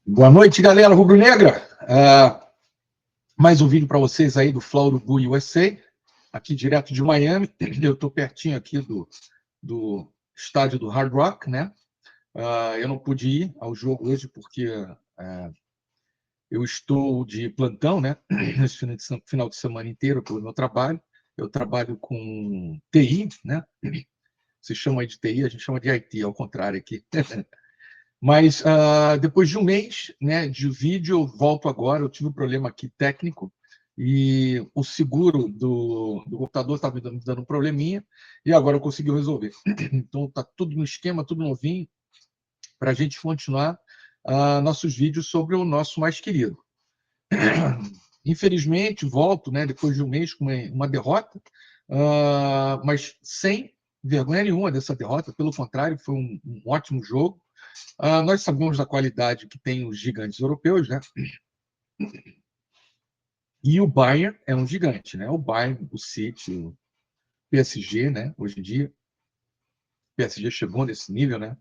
Boa noite, galera rubro-negra. Mais um vídeo para vocês aí do Flow do Bull USA, aqui direto de Miami. Eu estou pertinho aqui do estádio do Hard Rock, né? Eu não pude ir ao jogo hoje porque eu estou de plantão, né? Nesse final de semana inteiro pelo meu trabalho. Eu trabalho com TI, né? Vocês chamam aí de TI, a gente chama de IT, ao contrário aqui. Mas depois de um mês, né, de vídeo, eu volto agora. Eu tive um problema aqui técnico e o seguro do computador estava me dando um probleminha e agora eu consegui resolver. Então está tudo no esquema, tudo novinho, para a gente continuar nossos vídeos sobre o nosso mais querido. Infelizmente, volto, né, depois de um mês com uma derrota, mas sem vergonha nenhuma dessa derrota. Pelo contrário, foi um ótimo jogo. Nós sabemos da qualidade que tem os gigantes europeus, né? E o Bayern é um gigante, né? O Bayern, o City, o PSG, né? Hoje em dia, o PSG chegou nesse nível, né?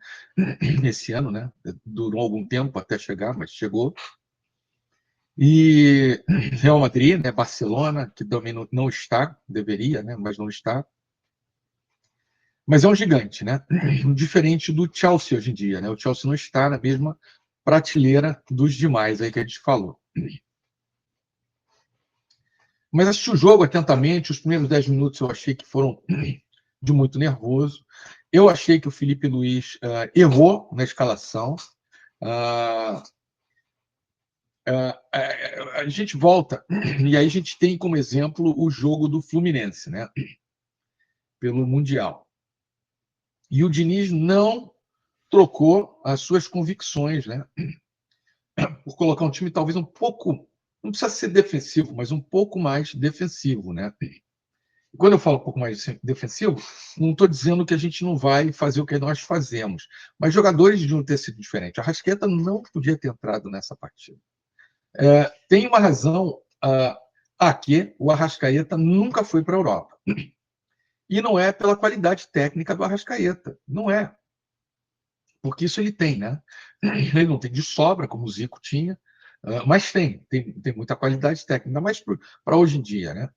Esse ano, né? Durou algum tempo até chegar, mas chegou. E Real Madrid, né? Barcelona, que também não está, deveria, né? Mas não está. Mas é um gigante, né? Diferente do Chelsea hoje em dia, né? O Chelsea não está na mesma prateleira dos demais aí que a gente falou. Mas assisti o jogo atentamente. Os primeiros 10 minutos eu achei que foram de muito nervoso. Eu achei que o Felipe Luiz errou na escalação. A gente volta, e aí a gente tem como exemplo o jogo do Fluminense, né? Pelo Mundial. E o Diniz não trocou as suas convicções, né? Por colocar um time talvez um pouco, não precisa ser defensivo, mas um pouco mais defensivo, né? Quando eu falo um pouco mais defensivo, não estou dizendo que a gente não vai fazer o que nós fazemos, mas jogadores deviam ter sido diferentes. A Arrascaeta não podia ter entrado nessa partida. Tem uma razão que o Arrascaeta nunca foi para a Europa. E não é pela qualidade técnica do Arrascaeta. Não é. Porque isso ele tem, né? Ele não tem de sobra, como o Zico tinha, mas tem muita qualidade técnica, ainda mais para hoje em dia, né?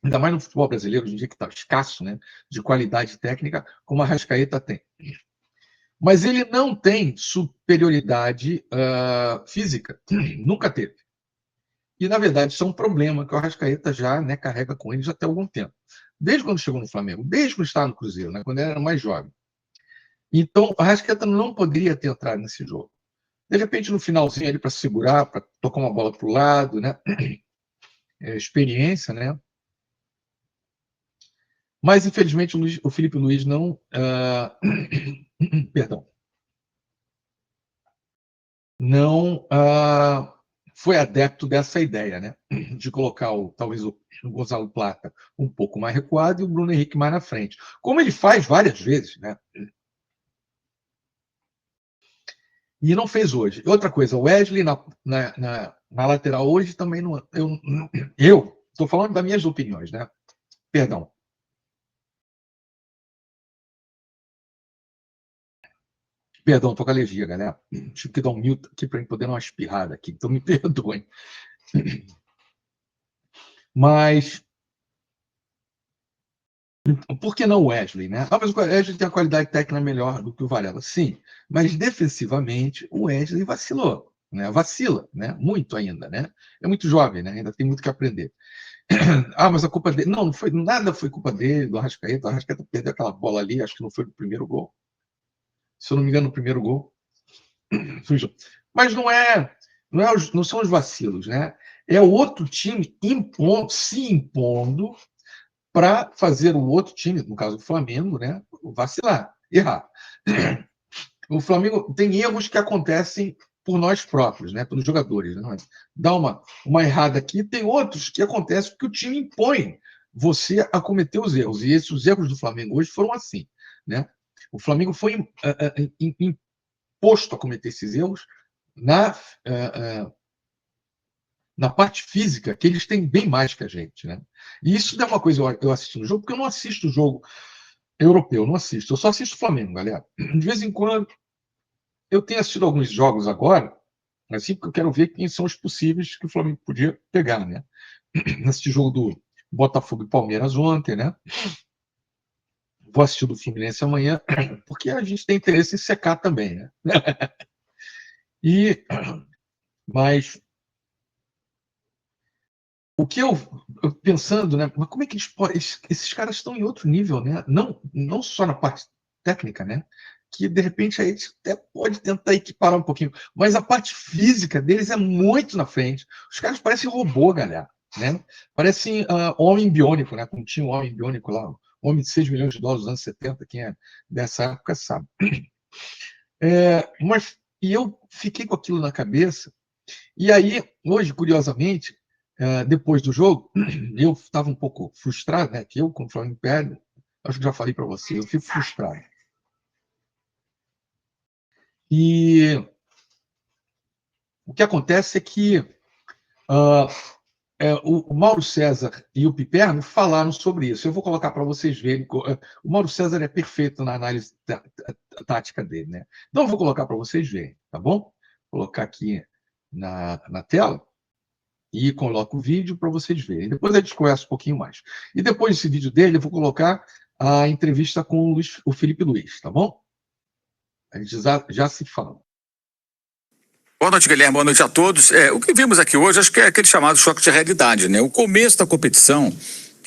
Ainda mais no futebol brasileiro, hoje em dia, que está escasso, né, de qualidade técnica, como a Arrascaeta tem. Mas ele não tem superioridade física, nunca teve. E, na verdade, isso é um problema que o Arrascaeta já, né, carrega com ele já tem algum tempo. Desde quando chegou no Flamengo, desde quando estava no Cruzeiro, né, quando ele era mais jovem. Então, o Arrascaeta não poderia ter entrado nesse jogo. De repente, no finalzinho, ele para segurar, para tocar uma bola para o lado, né, experiência, né? Mas, infelizmente, o Felipe Luiz não. Perdão. Não foi adepto dessa ideia, né? De colocar talvez o Gonzalo Plata um pouco mais recuado e o Bruno Henrique mais na frente. Como ele faz várias vezes, né? E não fez hoje. Outra coisa, o Wesley na lateral hoje também não. Eu estou falando das minhas opiniões, né? Perdão. Perdão, estou com alergia, galera. Tive que dar um mute aqui para poder dar uma espirrada aqui, então me perdoem. Mas por que não o Wesley, né? Mas o Wesley tem a qualidade técnica melhor do que o Varela, sim. Mas defensivamente, o Wesley vacilou, né? Vacila, né? Muito ainda, né? É muito jovem, né? Ainda tem muito que aprender. Mas a culpa dele. Não, não foi, nada foi culpa dele, do Arrascaeta. O Arrascaeta perdeu aquela bola ali, acho que não foi no primeiro gol. Se eu não me engano, no primeiro gol. Mas não são os vacilos, né? É o outro time se impondo para fazer o outro time, no caso o Flamengo, né, vacilar, errar. O Flamengo tem erros que acontecem por nós próprios, né, pelos jogadores. Né? Dá uma errada aqui, tem outros que acontecem porque o time impõe você a cometer os erros. E os erros do Flamengo hoje foram assim. Né? O Flamengo foi imposto a cometer esses erros na parte física, que eles têm bem mais que a gente. Né? E isso é uma coisa eu assisti no jogo, porque eu não assisto o jogo europeu, não assisto. Eu só assisto o Flamengo, galera. De vez em quando eu tenho assistido alguns jogos agora, assim, porque eu quero ver quem são os possíveis que o Flamengo podia pegar, né? Assisti jogo do Botafogo e Palmeiras ontem, né? Vou assistir o do Fluminense amanhã, porque a gente tem interesse em secar também, né? E, mas o que eu pensando, né? Mas como é que esses caras estão em outro nível, né? Não só na parte técnica, né? Que de repente a gente até pode tentar equiparar um pouquinho, mas a parte física deles é muito na frente. Os caras parecem robô, galera, né? Parecem homem biônico, né? Como tinha um homem biônico lá, um homem de 6 milhões de dólares nos anos 70, quem é dessa época sabe. E eu fiquei com aquilo na cabeça. E aí, hoje, curiosamente, depois do jogo, eu estava um pouco frustrado, né? Que eu, como Flamengo perde, acho que já falei para você, eu fico frustrado. E o que acontece é que o Mauro César e o Piperno falaram sobre isso. Eu vou colocar para vocês verem. O Mauro César é perfeito na análise tática dele, né? Então, eu vou colocar para vocês verem, tá bom? Vou colocar aqui na tela e coloco o vídeo para vocês verem. Depois a gente conversa um pouquinho mais. E depois desse vídeo dele, eu vou colocar a entrevista com o Felipe Luiz, tá bom? A gente já se fala. Boa noite, Guilherme. Boa noite a todos. O que vimos aqui hoje, acho que é aquele chamado choque de realidade, né? O começo da competição,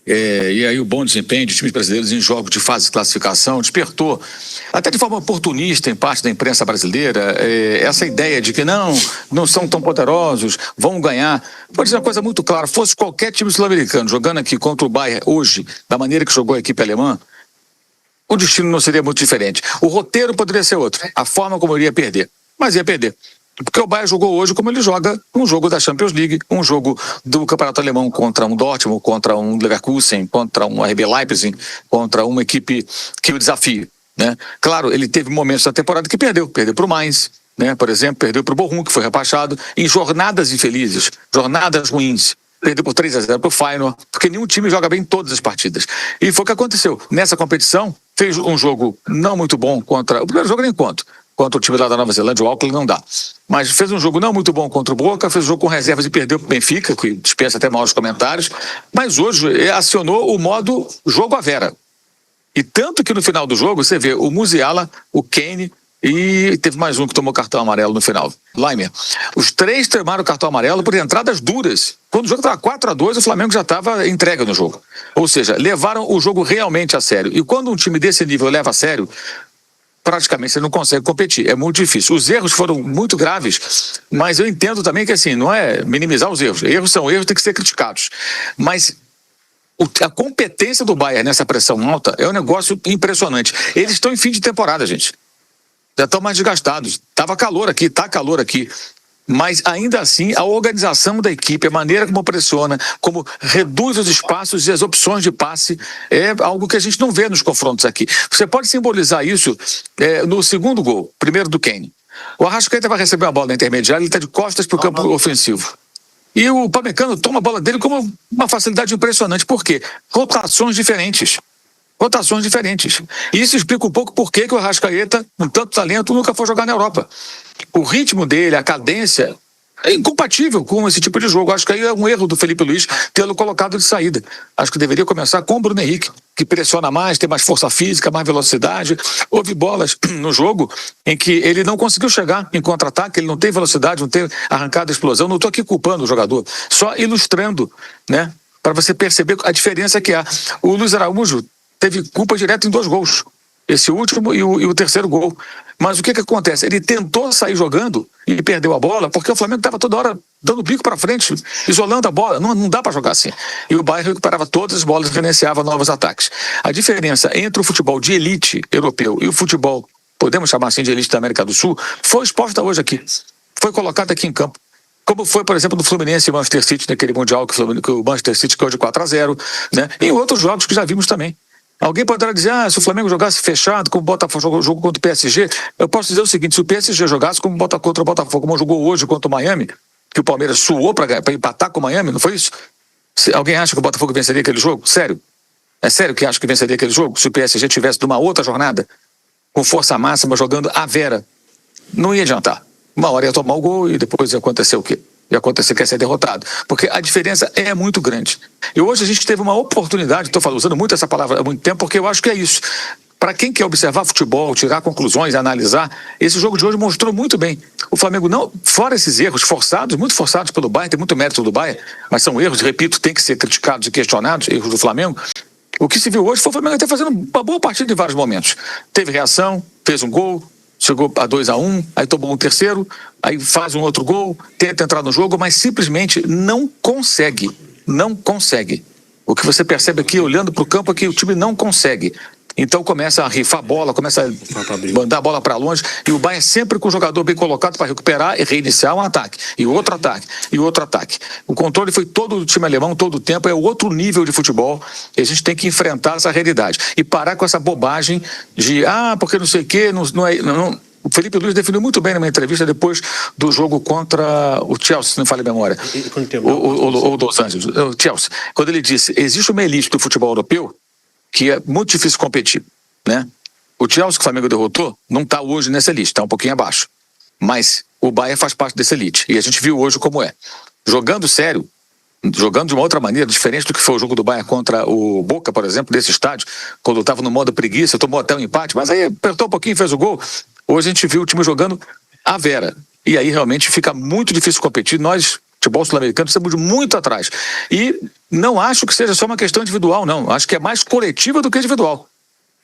e aí o bom desempenho de times brasileiros em jogos de fase de classificação despertou, até de forma oportunista em parte da imprensa brasileira, essa ideia de que não são tão poderosos, vão ganhar. Vou dizer uma coisa muito clara, fosse qualquer time sul-americano jogando aqui contra o Bayern hoje, da maneira que jogou a equipe alemã, o destino não seria muito diferente. O roteiro poderia ser outro, a forma como iria perder, mas ia perder. Porque o Bayern jogou hoje como ele joga um jogo da Champions League, um jogo do Campeonato Alemão contra um Dortmund, contra um Leverkusen, contra um RB Leipzig, contra uma equipe que o desafia, né? Claro, ele teve momentos da temporada que perdeu para o Mainz, né? Por exemplo, perdeu para o Bochum, que foi rebaixado, em jornadas infelizes, jornadas ruins. Perdeu por 3-0 para o Feyenoord, porque nenhum time joga bem todas as partidas. E foi o que aconteceu. Nessa competição, fez um jogo não muito bom contra... O primeiro jogo nem conto. Contra o time lá da Nova Zelândia, o Auckland não dá. Mas fez um jogo não muito bom contra o Boca, fez um jogo com reservas e perdeu para o Benfica, que dispensa até maiores comentários. Mas hoje acionou o modo jogo à vera. E tanto que no final do jogo, você vê o Musiala, o Kane e teve mais um que tomou cartão amarelo no final, Laimer. Os três tomaram cartão amarelo por entradas duras. Quando o jogo estava 4-2, o Flamengo já estava entregue no jogo. Ou seja, levaram o jogo realmente a sério. E quando um time desse nível leva a sério, praticamente você não consegue competir, é muito difícil. Os erros foram muito graves, mas eu entendo também que assim, não é minimizar os erros. Erros são erros, tem que ser criticados. Mas a competência do Bayern nessa pressão alta é um negócio impressionante. Eles estão em fim de temporada, gente. Já estão mais desgastados. Tava calor aqui, tá calor aqui. Mas ainda assim, a organização da equipe, a maneira como pressiona, como reduz os espaços e as opções de passe, é algo que a gente não vê nos confrontos aqui. Você pode simbolizar isso no segundo gol, primeiro do Kane. O Arrascaeta vai receber uma bola na intermediária, ele está de costas para o campo ofensivo. E o Upamecano toma a bola dele com uma facilidade impressionante. Por quê? Rotações diferentes. Rotações diferentes. E isso explica um pouco por que o Arrascaeta, com tanto talento, nunca foi jogar na Europa. O ritmo dele, a cadência, é incompatível com esse tipo de jogo. Acho que aí é um erro do Felipe Luiz tê-lo colocado de saída. Acho que deveria começar com o Bruno Henrique, que pressiona mais, tem mais força física, mais velocidade. Houve bolas no jogo em que ele não conseguiu chegar em contra-ataque, ele não tem velocidade, não tem arrancada, explosão. Não estou aqui culpando o jogador, só ilustrando, né, para você perceber a diferença que há. O Luiz Araújo teve culpa direta em 2 gols. Esse último e o terceiro gol. Mas o que acontece? Ele tentou sair jogando e perdeu a bola porque o Flamengo estava toda hora dando bico para frente, isolando a bola. Não dá para jogar assim. E o Bayern recuperava todas as bolas e financiava novos ataques. A diferença entre o futebol de elite europeu e o futebol, podemos chamar assim, de elite da América do Sul, foi exposta hoje aqui. Foi colocada aqui em campo. Como foi, por exemplo, no Fluminense e Manchester City, naquele Mundial que o Manchester City caiu de 4-0, né? E em outros jogos que já vimos também. Alguém poderá dizer, se o Flamengo jogasse fechado, como o Botafogo jogou contra o PSG, eu posso dizer o seguinte, se o PSG jogasse como contra o Botafogo, como jogou hoje contra o Miami, que o Palmeiras suou para empatar com o Miami, não foi isso? Alguém acha que o Botafogo venceria aquele jogo? Sério? É sério que acha que venceria aquele jogo? Se o PSG tivesse de uma outra jornada, com força máxima, jogando à vera, Não ia adiantar. Uma hora ia tomar o gol e depois ia acontecer o quê? Ia acontecer que ia ser derrotado. Porque a diferença é muito grande. E hoje a gente teve uma oportunidade, estou usando muito essa palavra há muito tempo, porque eu acho que é isso. Para quem quer observar futebol, tirar conclusões, analisar, esse jogo de hoje mostrou muito bem. O Flamengo não, fora esses erros forçados, muito forçados pelo Bayern, tem muito mérito do Bayern, mas são erros, repito, tem que ser criticados e questionados, erros do Flamengo. O que se viu hoje foi o Flamengo até fazendo uma boa partida em vários momentos. Teve reação, fez um gol, chegou a 2-1, aí tomou um terceiro, aí faz um outro gol, tenta entrar no jogo, mas simplesmente não consegue. Não consegue. O que você percebe aqui, olhando para o campo, é que o time não consegue. Então começa a rifar a bola, começa a mandar a bola para longe, e o Bayern sempre com o jogador bem colocado para recuperar e reiniciar um ataque, e outro ataque, e outro ataque. O controle foi todo do time alemão, todo o tempo, é outro nível de futebol, e a gente tem que enfrentar essa realidade. E parar com essa bobagem de, porque não sei o quê, não é... Não, o Felipe Luiz definiu muito bem numa entrevista depois do jogo contra o Chelsea, se não me falha a memória, ou Los Angeles, o Chelsea, quando ele disse, existe uma elite do futebol europeu que é muito difícil competir, né? O Chelsea que o Flamengo derrotou não está hoje nessa elite, está um pouquinho abaixo. Mas o Bayern faz parte dessa elite. E a gente viu hoje como é. Jogando sério, jogando de uma outra maneira, diferente do que foi o jogo do Bayern contra o Boca, por exemplo, desse estádio, quando estava no modo preguiça, tomou até um empate, mas aí apertou um pouquinho e fez o gol. Hoje a gente viu o time jogando à vera. E aí realmente fica muito difícil competir. Nós, futebol sul-americano, estamos muito atrás. E não acho que seja só uma questão individual, não. Acho que é mais coletiva do que individual.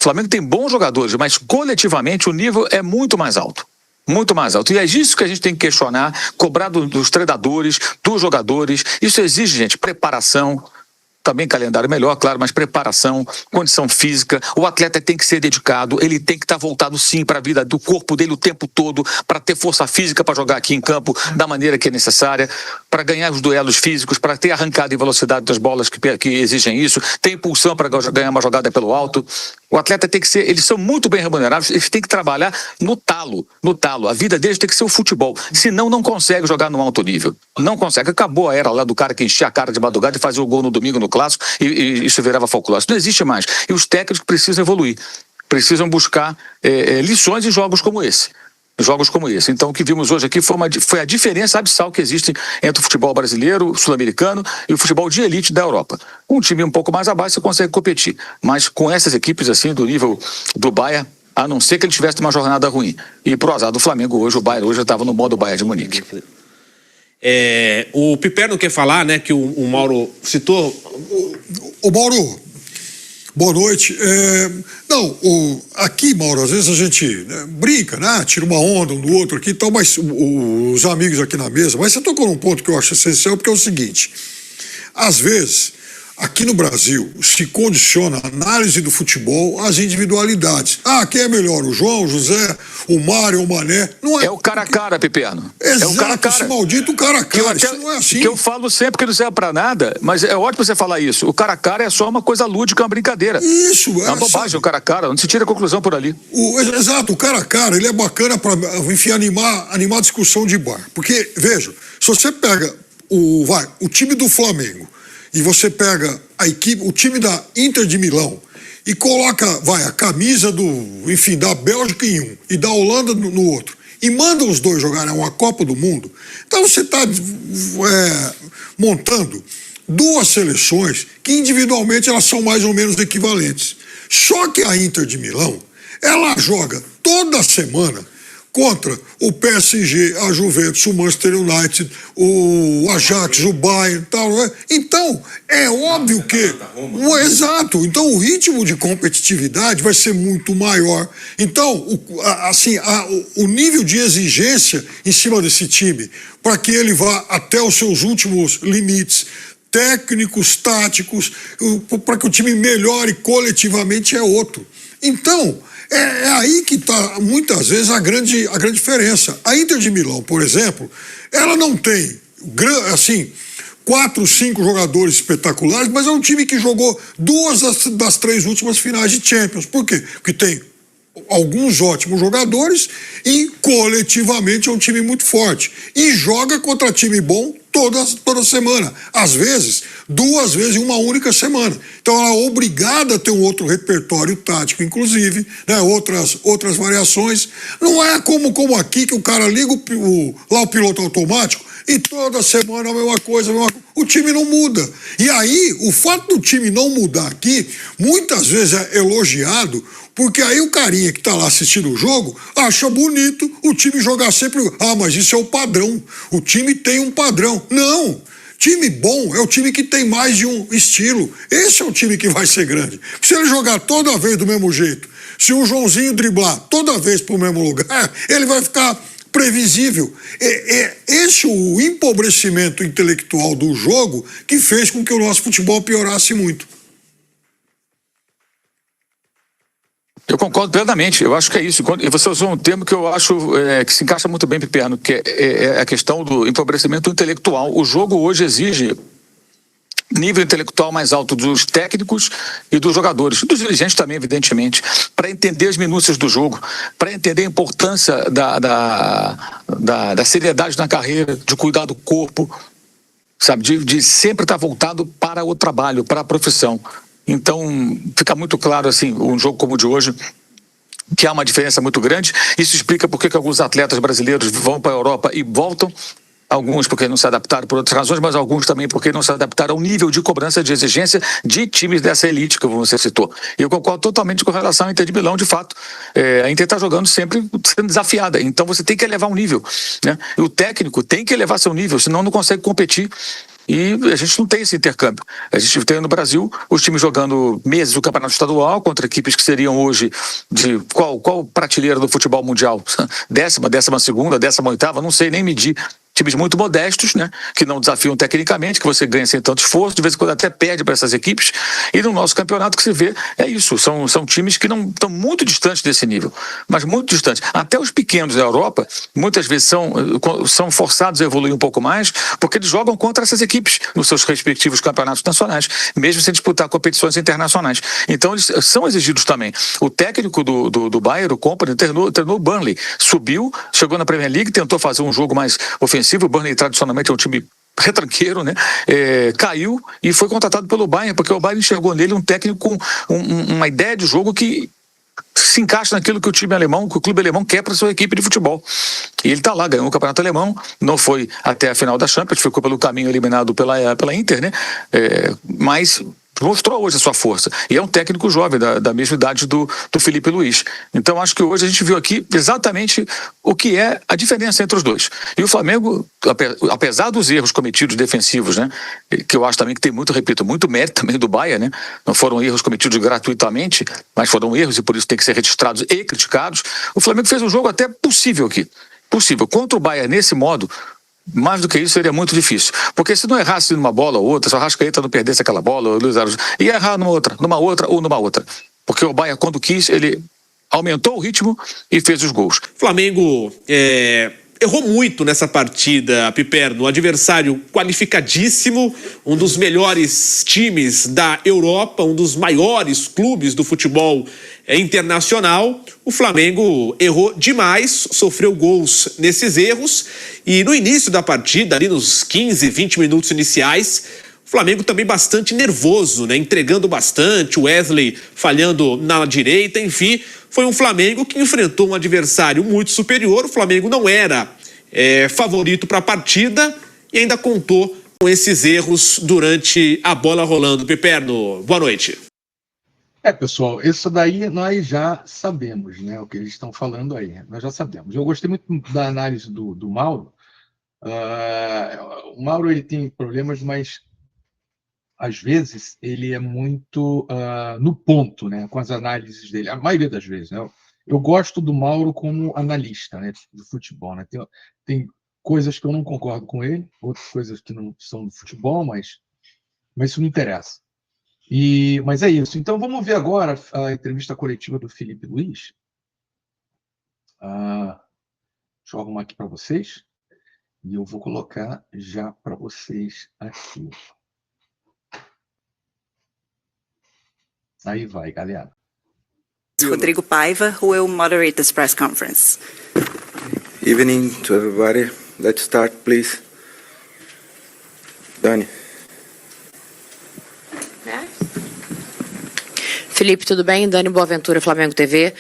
O Flamengo tem bons jogadores, mas coletivamente o nível é muito mais alto. Muito mais alto. E é isso que a gente tem que questionar, cobrar dos treinadores, dos jogadores. Isso exige, gente, preparação. Também calendário melhor, claro, mas preparação, condição física. O atleta tem que ser dedicado, ele tem que estar voltado sim para a vida do corpo dele o tempo todo, para ter força física para jogar aqui em campo da maneira que é necessária, para ganhar os duelos físicos, para ter arrancada e velocidade das bolas que exigem isso, ter impulsão para ganhar uma jogada pelo alto. O atleta tem que ser, eles são muito bem remunerados, eles têm que trabalhar no talo. A vida deles tem que ser o futebol, senão não consegue jogar no alto nível. Não consegue. Acabou a era lá do cara que enchia a cara de madrugada e fazia o gol no domingo no clássico e isso virava folclore. Isso não existe mais. E os técnicos precisam evoluir, precisam buscar lições em jogos como esse. Então o que vimos hoje aqui foi a diferença abissal que existe entre o futebol brasileiro, sul-americano e o futebol de elite da Europa. Com um time um pouco mais abaixo você consegue competir, mas com essas equipes assim do nível do Bayern, a não ser que ele tivesse uma jornada ruim. E pro azar do Flamengo hoje, o Bayern hoje estava no modo Bayern de Munique. O Piperno quer falar, né, que o Mauro citou... O Mauro, boa noite. Aqui, Mauro, às vezes a gente brinca, né? Tira uma onda um do outro aqui e tal, mas os amigos aqui na mesa, mas você tocou num ponto que eu acho essencial, porque é o seguinte, às vezes, aqui no Brasil, se condiciona a análise do futebol às individualidades. Quem é melhor, o João, o José, o Mário, o Mané? Não é... É o cara a cara, Piperno. Exato, é o cara a cara. Esse maldito cara a cara, isso não é assim. Que eu falo sempre que não serve pra nada, mas é ótimo você falar isso. O cara a cara é só uma coisa lúdica, uma brincadeira. Isso, é uma bobagem o cara a cara, não se tira a conclusão por ali. Exato, o cara a cara, ele é bacana para, enfim, animar a discussão de bar. Porque, veja, se você pega o time do Flamengo e você pega o time da Inter de Milão e coloca, a camisa da Bélgica em um e da Holanda no outro, e manda os dois jogarem uma Copa do Mundo, então você está montando duas seleções que individualmente elas são mais ou menos equivalentes. Só que a Inter de Milão, ela joga toda semana contra o PSG, a Juventus, o Manchester United, o Ajax, o Bayern e tal. Então, é óbvio que... Exato. Então, o ritmo de competitividade vai ser muito maior. Então, o nível de exigência em cima desse time, para que ele vá até os seus últimos limites técnicos, táticos, para que o time melhore coletivamente, é outro. Então... É aí que está, muitas vezes, a grande diferença. A Inter de Milão, por exemplo, ela não tem, 4, 5 jogadores espetaculares, mas é um time que jogou 2 das 3 últimas finais de Champions. Por quê? Porque tem alguns ótimos jogadores e, coletivamente, é um time muito forte. E joga contra time bom toda semana. Às vezes, 2 vezes em uma única semana. Então ela é obrigada a ter um outro repertório tático, inclusive, né? outras variações. Não é como aqui que o cara liga lá o piloto automático e toda semana a mesma coisa. O time não muda. E aí, o fato do time não mudar aqui, muitas vezes é elogiado, porque aí o carinha que está lá assistindo o jogo acha bonito o time jogar sempre. Ah, mas isso é o padrão. O time tem um padrão. Não! Time bom é o time que tem mais de um estilo. Esse é o time que vai ser grande. Se ele jogar toda vez do mesmo jeito, se o Joãozinho driblar toda vez para o mesmo lugar, ele vai ficar previsível. Esse é o empobrecimento intelectual do jogo que fez com que o nosso futebol piorasse muito. Eu concordo plenamente, eu acho que é isso. E você usou um termo que eu acho que se encaixa muito bem, Piperno, que é a questão do empobrecimento intelectual. O jogo hoje exige nível intelectual mais alto dos técnicos e dos jogadores, dos dirigentes também, evidentemente, para entender as minúcias do jogo, para entender a importância da seriedade na carreira, de cuidar do corpo, sabe, de sempre estar voltado para o trabalho, para a profissão. Então, fica muito claro, assim, um jogo como o de hoje, que há uma diferença muito grande. Isso explica por que alguns atletas brasileiros vão para a Europa e voltam. Alguns porque não se adaptaram por outras razões, mas alguns também porque não se adaptaram ao nível de cobrança, de exigência de times dessa elite que você citou. E eu concordo totalmente com relação à Inter de Milão, de fato. A Inter está jogando sempre sendo desafiada, então você tem que elevar um nível, né? E o técnico tem que elevar seu nível, senão não consegue competir. E a gente não tem esse intercâmbio. A gente tem no Brasil os times jogando meses do campeonato estadual contra equipes que seriam hoje de qual prateleira do futebol mundial? 10ª, 12ª, 18ª, não sei nem medir. Times muito modestos, né, que não desafiam tecnicamente, que você ganha sem tanto esforço, de vez em quando até perde para essas equipes. E no nosso campeonato que se vê é isso, são times que não estão muito distantes desse nível, mas muito distantes. Até os pequenos da Europa, muitas vezes são forçados a evoluir um pouco mais, porque eles jogam contra essas equipes nos seus respectivos campeonatos nacionais, mesmo sem disputar competições internacionais. Então eles são exigidos também. O técnico do Bayern, o Kompany, treinou o Burnley, subiu, chegou na Premier League, tentou fazer um jogo mais ofensivo. O Burnley tradicionalmente é um time retranqueiro, né? Caiu e foi contratado pelo Bayern, porque o Bayern enxergou nele um técnico com uma ideia de jogo que se encaixa naquilo que o time alemão, que o clube alemão quer para sua equipe de futebol. E ele está lá, ganhou o campeonato alemão, não foi até a final da Champions, ficou pelo caminho eliminado pela Inter, né? Mas mostrou hoje a sua força. E é um técnico jovem, da mesma idade do Felipe Luiz. Então acho que hoje a gente viu aqui exatamente o que é a diferença entre os dois. E o Flamengo, apesar dos erros cometidos defensivos, né, que eu acho também que tem muito mérito também do Bayern, né? Não foram erros cometidos gratuitamente, mas foram erros e por isso tem que ser registrados e criticados. O Flamengo fez um jogo até possível aqui. Possível. Contra o Bayern nesse modo, mais do que isso seria muito difícil, porque se não errasse numa bola ou outra, se o Arrascaeta não perdesse aquela bola, o Luiz Araújo ia errar numa outra, porque o Bayern, quando quis, ele aumentou o ritmo e fez os gols. Flamengo errou muito nessa partida, Piperno. O adversário qualificadíssimo, um dos melhores times da Europa, um dos maiores clubes do futebol internacional. O Flamengo errou demais, sofreu gols nesses erros e no início da partida, ali nos 15, 20 minutos iniciais, o Flamengo também bastante nervoso, né? Entregando bastante, o Wesley falhando na direita, enfim, foi um Flamengo que enfrentou um adversário muito superior. O Flamengo não era favorito para a partida e ainda contou com esses erros durante a bola rolando. Piperno, boa noite. Pessoal, isso daí nós já sabemos, né? O que eles estão falando aí, nós já sabemos. Eu gostei muito da análise do Mauro. O Mauro, ele tem problemas, mas às vezes ele é muito no ponto, né? Com as análises dele, a maioria das vezes, né? Eu gosto do Mauro como analista, né, do futebol, né? Tem coisas que eu não concordo com ele, outras coisas que não são do futebol, mas isso não interessa. Mas é isso. Então vamos ver agora a entrevista coletiva do Felipe Luiz. Deixa eu arrumar aqui para vocês. E eu vou colocar já para vocês aqui. Aí vai, galera. Rodrigo Paiva, who will moderate this press conference. Evening to everybody. Let's start, please. Dani. Felipe, tudo bem? Dani Boaventura, Flamengo TV.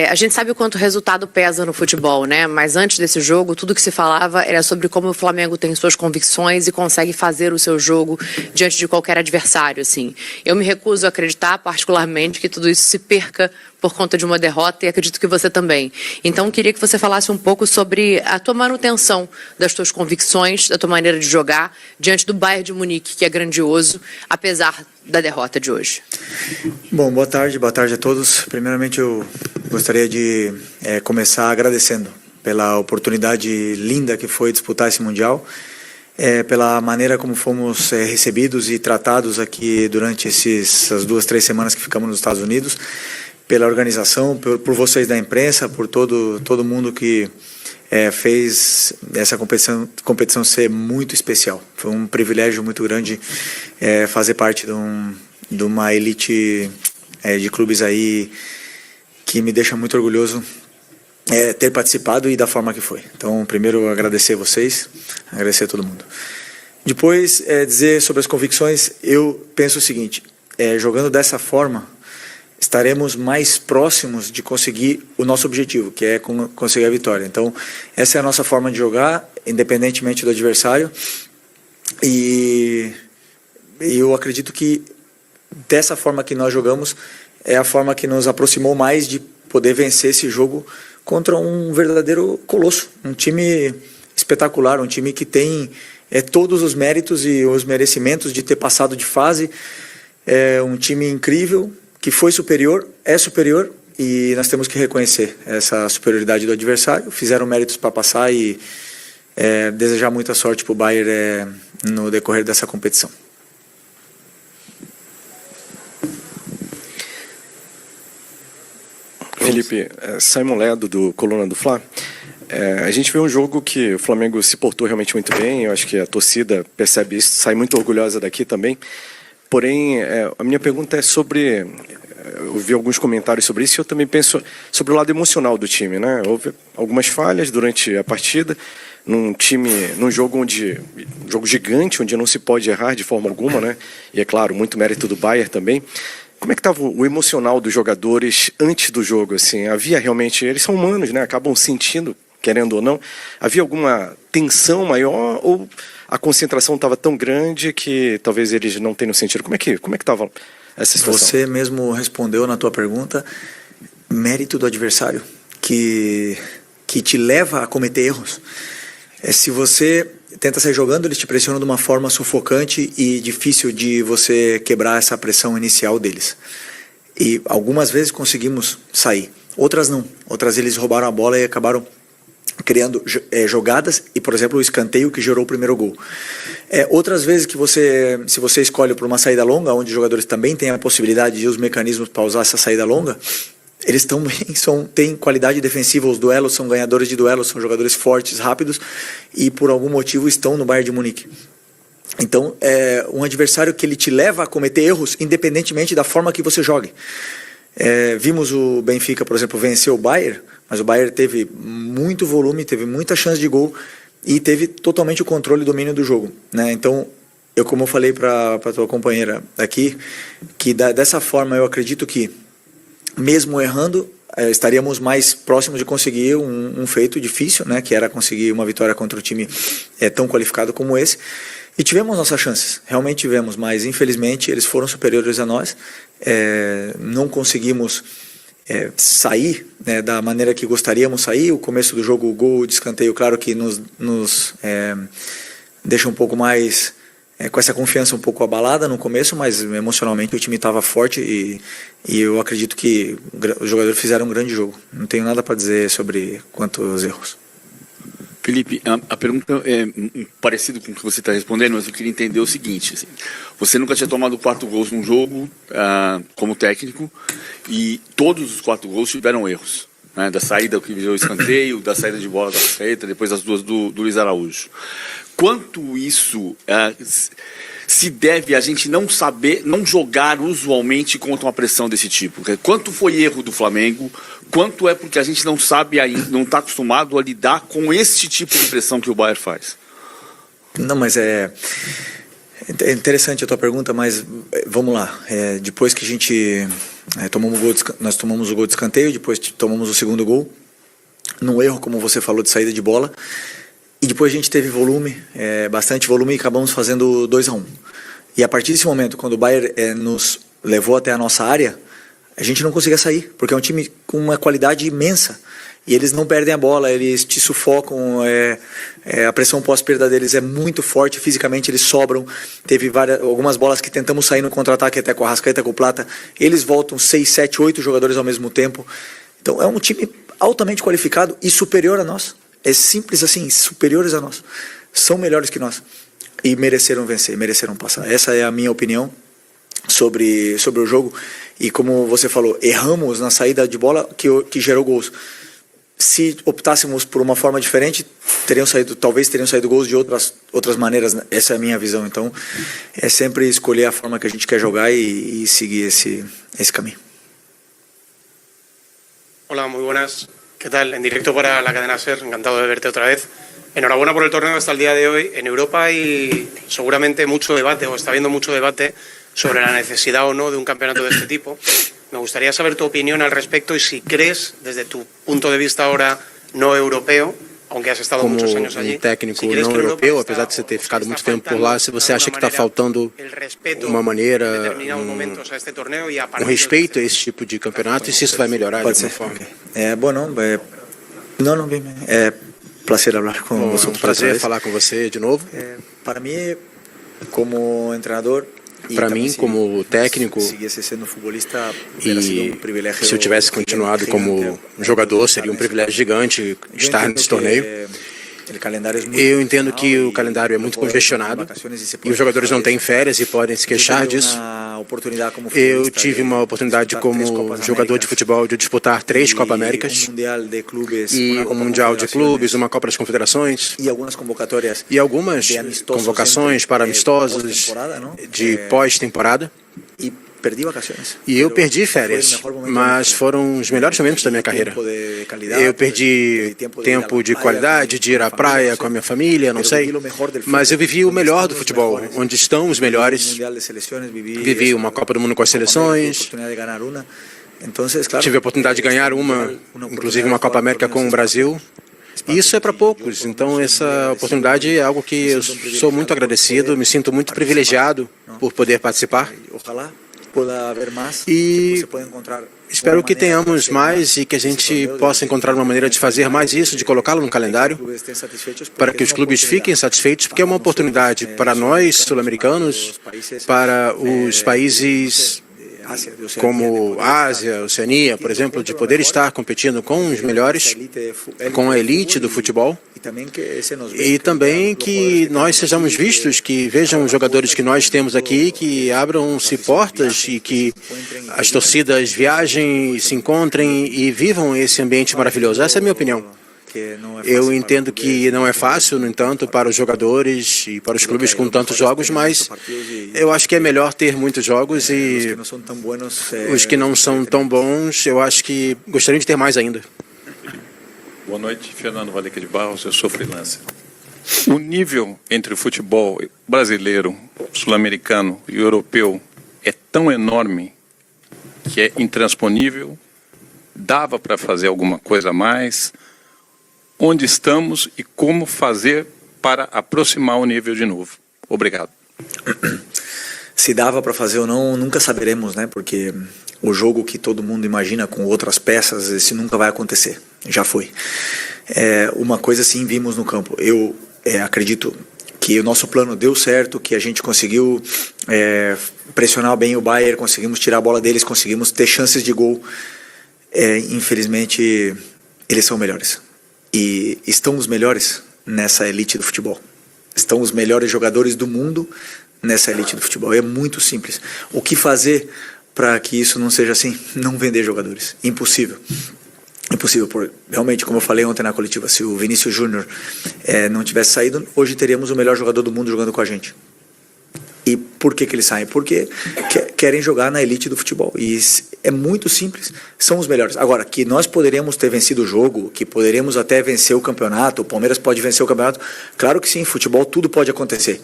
A gente sabe o quanto o resultado pesa no futebol, né? Mas antes desse jogo, tudo que se falava era sobre como o Flamengo tem suas convicções e consegue fazer o seu jogo diante de qualquer adversário, assim. Eu me recuso a acreditar, particularmente, que tudo isso se perca por conta de uma derrota, e acredito que você também. Então, queria que você falasse um pouco sobre a tua manutenção das tuas convicções, da tua maneira de jogar, diante do Bayern de Munique, que é grandioso, apesar da derrota de hoje. Bom, boa tarde a todos. Primeiramente, eu gostaria de começar agradecendo pela oportunidade linda que foi disputar esse Mundial, pela maneira como fomos recebidos e tratados aqui durante essas 2-3 semanas que ficamos nos Estados Unidos, pela organização, por vocês da imprensa, por todo mundo que fez essa competição ser muito especial. Foi um privilégio muito grande fazer parte de uma elite de clubes aí que me deixa muito orgulhoso ter participado e da forma que foi. Então, primeiro, agradecer a vocês, agradecer a todo mundo. Depois, dizer sobre as convicções, eu penso o seguinte, jogando dessa forma, estaremos mais próximos de conseguir o nosso objetivo, que é conseguir a vitória. Então, essa é a nossa forma de jogar, independentemente do adversário. E eu acredito que dessa forma que nós jogamos é a forma que nos aproximou mais de poder vencer esse jogo contra um verdadeiro colosso, um time espetacular, um time que tem todos os méritos e os merecimentos de ter passado de fase, um time incrível, que foi superior, é superior, e nós temos que reconhecer essa superioridade do adversário. Fizeram méritos para passar e desejar muita sorte para o Bayern no decorrer dessa competição. Felipe, Simon Ledo, do Coluna do Fla. A gente vê um jogo que o Flamengo se portou realmente muito bem, eu acho que a torcida percebe isso, sai muito orgulhosa daqui também. Porém, a minha pergunta é sobre... Eu vi alguns comentários sobre isso e eu também penso sobre o lado emocional do time, né? Houve algumas falhas durante a partida, num jogo gigante, onde não se pode errar de forma alguma, né? E é claro, muito mérito do Bayern também. Como é que estava o emocional dos jogadores antes do jogo? Assim, havia realmente... Eles são humanos, né? Acabam sentindo, querendo ou não. Havia alguma tensão maior ou a concentração estava tão grande que talvez eles não tenham sentido? Como é que estava essa situação? Você mesmo respondeu na tua pergunta, mérito do adversário, que te leva a cometer erros. Se você tenta sair jogando, eles te pressionam de uma forma sufocante e difícil de você quebrar essa pressão inicial deles. E algumas vezes conseguimos sair, outras não. Outras eles roubaram a bola e acabaram criando jogadas e, por exemplo, o escanteio que gerou o primeiro gol. Outras vezes que se você escolhe por uma saída longa, onde os jogadores também têm a possibilidade de os mecanismos para usar essa saída longa, eles também têm qualidade defensiva, os duelos são ganhadores de duelos, são jogadores fortes, rápidos e por algum motivo estão no Bayern de Munique. Então, é um adversário que ele te leva a cometer erros independentemente da forma que você jogue. Vimos o Benfica, por exemplo, vencer o Bayern, mas o Bayern teve muito volume, teve muita chance de gol e teve totalmente o controle e domínio do jogo, né? Então, como eu falei para a tua companheira aqui, que dessa forma eu acredito que, mesmo errando, estaríamos mais próximos de conseguir um feito difícil, né? Que era conseguir uma vitória contra um time tão qualificado como esse. E tivemos nossas chances, realmente tivemos, mas infelizmente eles foram superiores a nós, não conseguimos sair, né, da maneira que gostaríamos sair. O começo do jogo, o gol de escanteio, claro que nos deixa um pouco mais, com essa confiança um pouco abalada no começo, mas emocionalmente o time estava forte e eu acredito que os jogadores fizeram um grande jogo. Não tenho nada para dizer sobre quantos erros. Felipe, a pergunta é parecida com o que você está respondendo, mas eu queria entender o seguinte. Assim, você nunca tinha tomado 4 gols num jogo como técnico e todos os 4 gols tiveram erros. Né, da saída que virou escanteio, da saída de bola da Arrascaeta, depois as duas do Luiz Araújo. Quanto isso se deve a gente não saber, não jogar usualmente contra uma pressão desse tipo? Quanto foi erro do Flamengo? Quanto é porque a gente não sabe ainda, não está acostumado a lidar com esse tipo de pressão que o Bayern faz? Não, mas É interessante a tua pergunta, mas vamos lá. Depois que a gente nós tomamos o gol de escanteio, depois tomamos o segundo gol, num erro, como você falou, de saída de bola, e depois a gente teve volume, bastante volume, e acabamos fazendo 2-1. E a partir desse momento, quando o Bayern nos levou até a nossa área, a gente não conseguia sair, porque é um time com uma qualidade imensa. E eles não perdem a bola, eles te sufocam, a pressão pós-perda deles é muito forte, fisicamente eles sobram. Teve algumas bolas que tentamos sair no contra-ataque, até com a Arrascaeta, com o Plata. Eles voltam 6, 7, 8 jogadores ao mesmo tempo. Então é um time altamente qualificado e superior a nós. É simples assim, superiores a nós. São melhores que nós. E mereceram vencer, mereceram passar. Essa é a minha opinião sobre o jogo. E como você falou, erramos na saída de bola que gerou gols. Se optássemos por uma forma diferente, talvez teriam saído gols de outras maneiras. Essa é a minha visão. Então, é sempre escolher a forma que a gente quer jogar e seguir esse caminho. Hola, muy buenas. ¿Qué tal? En directo para la cadena SER, encantado de verte otra vez. Enhorabuena por el torneo hasta el día de hoy. En Europa hay seguramente mucho debate, o está habiendo mucho debate, sobre la necesidad o no de un campeonato de este tipo. Me gustaría saber tu opinión al respecto y si crees, desde tu punto de vista ahora no europeo, aunque has estado muchos años allí, técnico si crees não que europeu, apesar de você ter ficado muito tempo por lá, se você acha que está faltando uma maneira, respeito a esse tipo de campeonato e se isso vai melhorar de alguma forma. Não, bem. É prazer falar com você. Prazer falar com você de novo. Para mim, como treinador, para mim, como técnico, e se eu tivesse continuado como jogador, seria um privilégio gigante estar nesse torneio. Eu entendo que o calendário é muito congestionado e os jogadores não têm férias e podem se queixar disso. Eu tive uma oportunidade como jogador de futebol de disputar 3 Copa Américas e um Mundial de Clubes, uma Copa das Confederações e algumas convocações para amistosos de pós-temporada. E eu perdi férias, mas foram os melhores momentos da minha carreira. Eu perdi tempo de qualidade, de ir à praia com a minha família, não sei, mas eu vivi o melhor do futebol, onde estão os melhores. Vivi uma Copa do Mundo com as seleções, tive a oportunidade de ganhar inclusive uma Copa América com o Brasil. E isso é para poucos, então essa oportunidade é algo que eu sou muito agradecido, me sinto muito privilegiado por poder participar. E espero que tenhamos mais e que a gente possa encontrar uma maneira de fazer mais isso, de colocá-lo no calendário, para que os clubes fiquem satisfeitos, porque é uma oportunidade para nós, sul-americanos, para os países como Ásia, Oceania, por exemplo, de poder estar competindo com os melhores, com a elite do futebol, e também que nós sejamos vistos, que vejam os jogadores que nós temos aqui, que abram-se portas e que as torcidas viajem, se encontrem e vivam esse ambiente maravilhoso. Essa é a minha opinião. Eu entendo que não é fácil, no entanto, para os jogadores e para os clubes com tantos jogos, mas eu acho que é melhor ter muitos jogos e os que não são tão bons, eu acho que gostariam de ter mais ainda. Boa noite, Fernando Valeca de Barros, eu sou freelancer. O nível entre o futebol brasileiro, sul-americano e europeu é tão enorme que é intransponível, dava para fazer alguma coisa a mais. Onde estamos e como fazer para aproximar o nível de novo. Obrigado. Se dava para fazer ou não, nunca saberemos, né? Porque o jogo que todo mundo imagina com outras peças, esse nunca vai acontecer. Já foi. Uma coisa sim vimos no campo. Eu acredito que o nosso plano deu certo, que a gente conseguiu pressionar bem o Bayern, conseguimos tirar a bola deles, conseguimos ter chances de gol. Infelizmente, eles são melhores. E estão os melhores nessa elite do futebol. Estão os melhores jogadores do mundo nessa elite do futebol. É muito simples. O que fazer para que isso não seja assim? Não vender jogadores. Impossível. Impossível. Realmente, como eu falei ontem na coletiva, se o Vinícius Júnior não tivesse saído, hoje teríamos o melhor jogador do mundo jogando com a gente. E por que eles saem? Porque querem jogar na elite do futebol. E é muito simples, são os melhores. Agora, que nós poderíamos ter vencido o jogo, que poderíamos até vencer o campeonato, o Palmeiras pode vencer o campeonato, claro que sim, futebol tudo pode acontecer.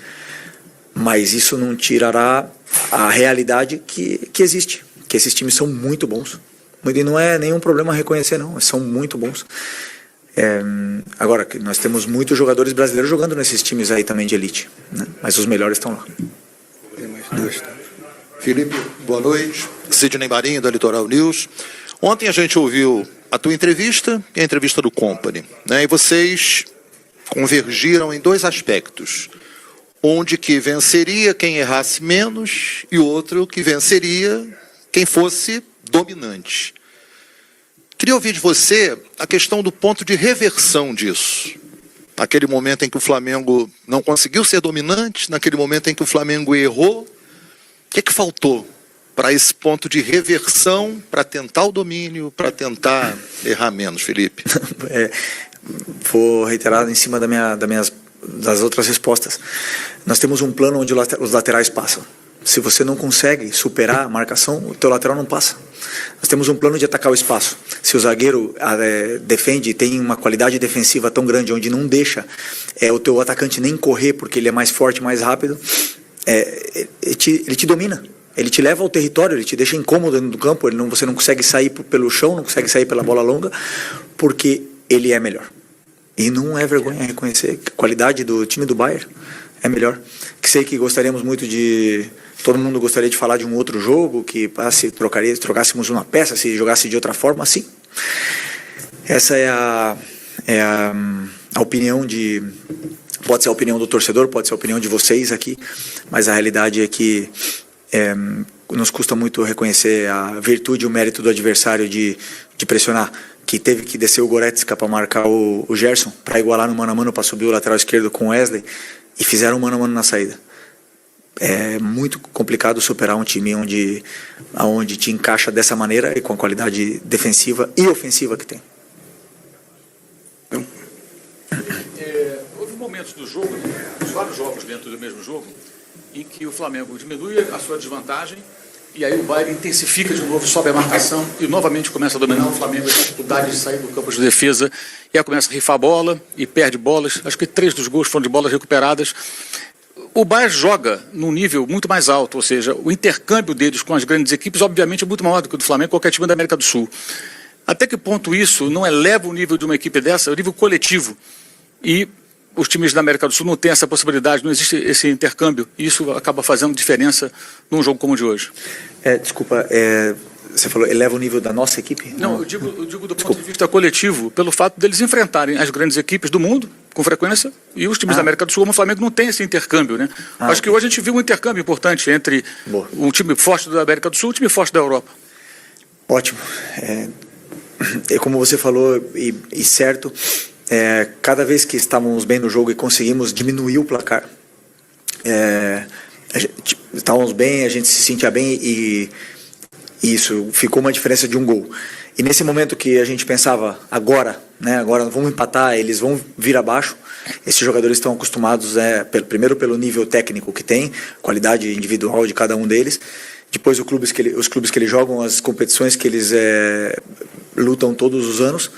mas isso não tirará a realidade que existe, que esses times são muito bons. E não é nenhum problema reconhecer, não, são muito bons. Agora, nós temos muitos jogadores brasileiros jogando nesses times aí também de elite, né? Mas os melhores estão lá. Felipe, boa noite. Sidney Marinho, da Litoral News. Ontem a gente ouviu a tua entrevista e a entrevista do Company, né? E vocês convergiram em 2 aspectos. Onde que venceria quem errasse menos e outro que venceria quem fosse dominante. Queria ouvir de você a questão do ponto de reversão disso. Naquele momento em que o Flamengo não conseguiu ser dominante, naquele momento em que o Flamengo errou, o que faltou para esse ponto de reversão, para tentar o domínio, para tentar errar menos, Felipe? Vou reiterar em cima das outras respostas. Nós temos um plano onde os laterais passam. Se você não consegue superar a marcação, o teu lateral não passa. Nós temos um plano de atacar o espaço. Se o zagueiro defende, tem uma qualidade defensiva tão grande, onde não deixa o teu atacante nem correr, porque ele é mais forte, mais rápido, ele te domina. Ele te leva ao território, ele te deixa incômodo dentro do campo, você não consegue sair pelo chão, não consegue sair pela bola longa, porque ele é melhor. E não é vergonha reconhecer que a qualidade do time do Bayern é melhor. Que sei que gostaríamos muito de... Todo mundo gostaria de falar de um outro jogo, que se trocássemos uma peça, se jogasse de outra forma, sim. Essa é a opinião de... Pode ser a opinião do torcedor, pode ser a opinião de vocês aqui, mas a realidade é que nos custa muito reconhecer a virtude e o mérito do adversário de pressionar, que teve que descer o Goretzka para marcar o Gerson, para igualar no mano a mano, para subir o lateral esquerdo com o Wesley, e fizeram um mano a mano na saída. É muito complicado superar um time onde te encaixa dessa maneira e com a qualidade defensiva e ofensiva que tem. Houve momentos do jogo, vários jogos dentro do mesmo jogo, em que o Flamengo diminui a sua desvantagem e aí o Bayern intensifica de novo, sobe a marcação e novamente começa a dominar o Flamengo, a dificuldade de sair do campo de defesa, e aí começa a rifar a bola e perde bolas. Acho que 3 dos gols foram de bolas recuperadas. O Bayern joga num nível muito mais alto, ou seja, o intercâmbio deles com as grandes equipes, obviamente, é muito maior do que o do Flamengo, qualquer time da América do Sul. Até que ponto isso não eleva o nível de uma equipe dessa, o nível coletivo? E os times da América do Sul não têm essa possibilidade, não existe esse intercâmbio, e isso acaba fazendo diferença num jogo como o de hoje. Você falou, eleva o nível da nossa equipe? Não, eu digo do ponto de vista coletivo, pelo fato deles enfrentarem as grandes equipes do mundo, com frequência, e os times da América do Sul, como o Flamengo, não tem esse intercâmbio, né? Acho que hoje a gente viu um intercâmbio importante entre um time forte da América do Sul e um time forte da Europa. Ótimo. Como você falou, e certo, cada vez que estávamos bem no jogo e conseguimos diminuir o placar, estávamos bem, a gente se sentia bem e isso ficou uma diferença de um gol. E nesse momento que a gente pensava, agora vamos empatar, eles vão vir abaixo, esses jogadores estão acostumados, primeiro pelo nível técnico que tem, qualidade individual de cada um deles, depois os clubes que eles jogam, as competições que eles lutam todos os anos,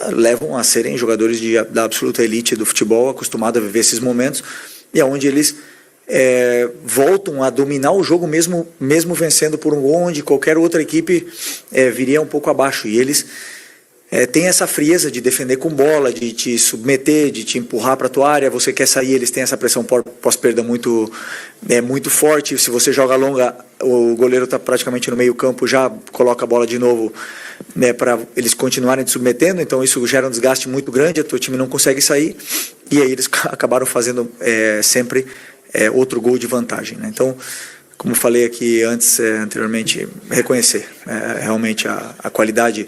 levam a serem jogadores da absoluta elite do futebol, acostumados a viver esses momentos, e é onde eles voltam a dominar o jogo mesmo vencendo por um gol, onde qualquer outra equipe viria um pouco abaixo, e eles têm essa frieza de defender com bola, de te submeter, de te empurrar para a tua área. Você quer sair, eles têm essa pressão pós-perda muito forte. Se você joga longa, o goleiro está praticamente no meio campo, já coloca a bola de novo, para eles continuarem te submetendo, então isso gera um desgaste muito grande, o teu time não consegue sair, e aí eles acabaram fazendo sempre outro gol de vantagem, né? Então, como falei aqui anteriormente, reconhecer realmente a qualidade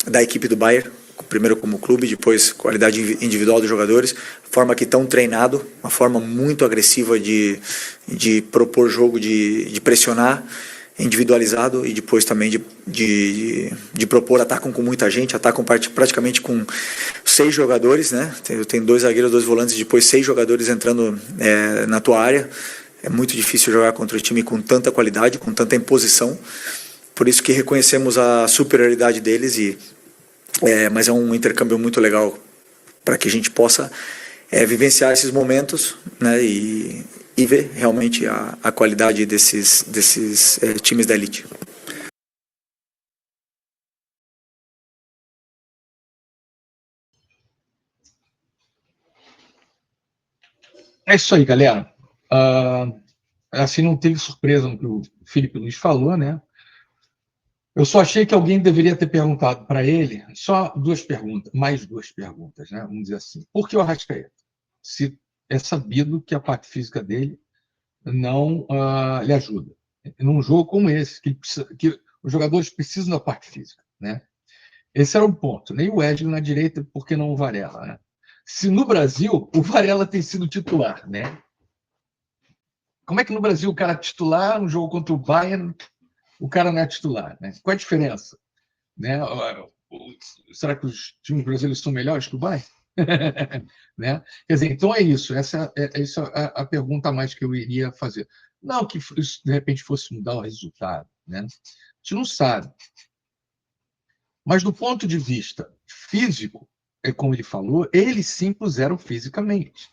da equipe do Bayern, primeiro como clube, depois qualidade individual dos jogadores, a forma que estão treinados, uma forma muito agressiva de propor jogo, de pressionar, individualizado, e depois também de propor, atacam com muita gente, atacam praticamente com 6 jogadores, né? Eu tenho 2 zagueiros, 2 volantes, e depois 6 jogadores entrando na tua área. É muito difícil jogar contra um time com tanta qualidade, com tanta imposição, por isso que reconhecemos a superioridade deles, mas é um intercâmbio muito legal para que a gente possa vivenciar esses momentos, né? E e ver realmente a qualidade desses times da elite. É isso aí, galera. Assim, não teve surpresa no que o Felipe Luiz falou, né? Eu só achei que alguém deveria ter perguntado para ele só mais duas perguntas, né? Vamos dizer assim. Por que o Arrascaeta? Se é sabido que a parte física dele não lhe ajuda. Num jogo como esse, que os jogadores precisam da parte física, né? Esse era o ponto. Nem o Wesley na direita, por que não o Varela, né? Se no Brasil o Varela tem sido titular, né? Como é que no Brasil o cara é titular, um jogo contra o Bayern, o cara não é titular, né? Qual é a diferença? Né? Será que os times brasileiros são melhores que o Bayern? Né? Quer dizer, então é isso. Essa é a pergunta a mais que eu iria fazer. Não que isso, de repente, fosse mudar o resultado, né? A gente não sabe. Mas do ponto de vista físico, como ele falou, eles se impuseram fisicamente.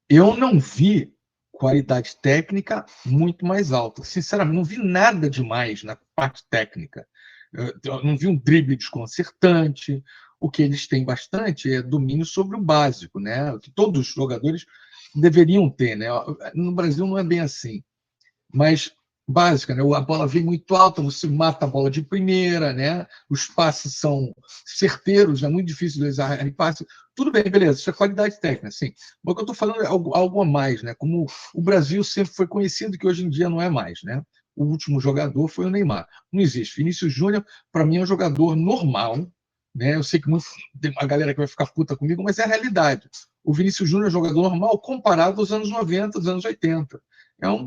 Eu não vi qualidade técnica muito mais alta. Sinceramente, não vi nada demais na parte técnica. Eu não vi um drible desconcertante. O que eles têm bastante é domínio sobre o básico, né? Que todos os jogadores deveriam ter, né? No Brasil não é bem assim. Mas básica, né? A bola vem muito alta, você mata a bola de primeira, né? Os passes são certeiros, é muito difícil de usar passe. Tudo bem, beleza, isso é qualidade técnica, sim. Mas o que eu estou falando é algo a mais, né? Como o Brasil sempre foi conhecido, que hoje em dia não é mais, né? O último jogador foi o Neymar. Não existe. Vinícius Júnior, para mim, é um jogador normal, né? Eu sei que tem uma galera que vai ficar puta comigo, mas é a realidade. O Vinícius Júnior é um jogador normal comparado aos anos 90, aos anos 80. É um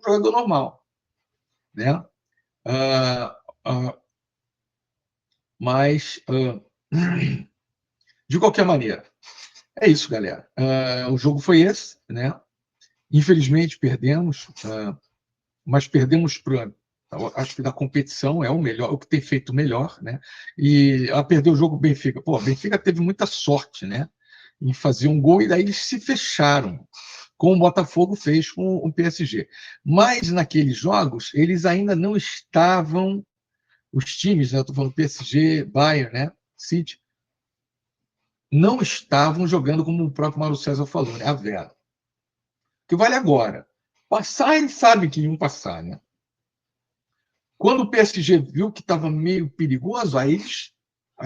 jogador normal, né? Mas, de qualquer maneira, é isso, galera. O jogo foi esse, né? Infelizmente perdemos, mas perdemos para, acho que da competição é o melhor, o que tem feito melhor, né? E perdeu o jogo Benfica. Pô, Benfica teve muita sorte, né? Em fazer um gol e daí eles se fecharam, como o Botafogo fez com o PSG. Mas naqueles jogos, eles ainda não estavam, os times, né, eu estou falando PSG, Bayern, né, City, não estavam jogando como o próprio Mauro César falou, né, a Vera. O que vale agora? Passar, eles sabem que iam passar, né? Quando o PSG viu que estava meio perigoso, aí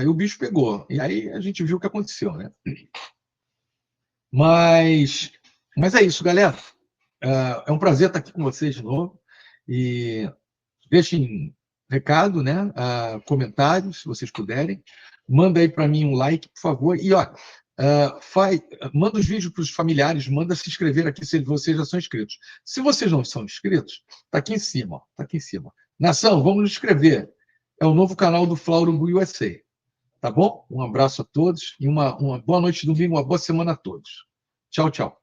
o bicho pegou. E aí a gente viu o que aconteceu, né? Mas é isso, galera. É um prazer estar aqui com vocês de novo. E deixem recado, né? Comentários, se vocês puderem. Manda aí para mim um like, por favor. E ó, manda os vídeos para os familiares, manda se inscrever aqui se vocês já são inscritos. Se vocês não são inscritos, está aqui em cima. Ó, tá aqui em cima. Nação, vamos nos inscrever. É o novo canal do Flaurum USA. Tá bom? Um abraço a todos e uma boa noite de domingo, uma boa semana a todos. Tchau, tchau.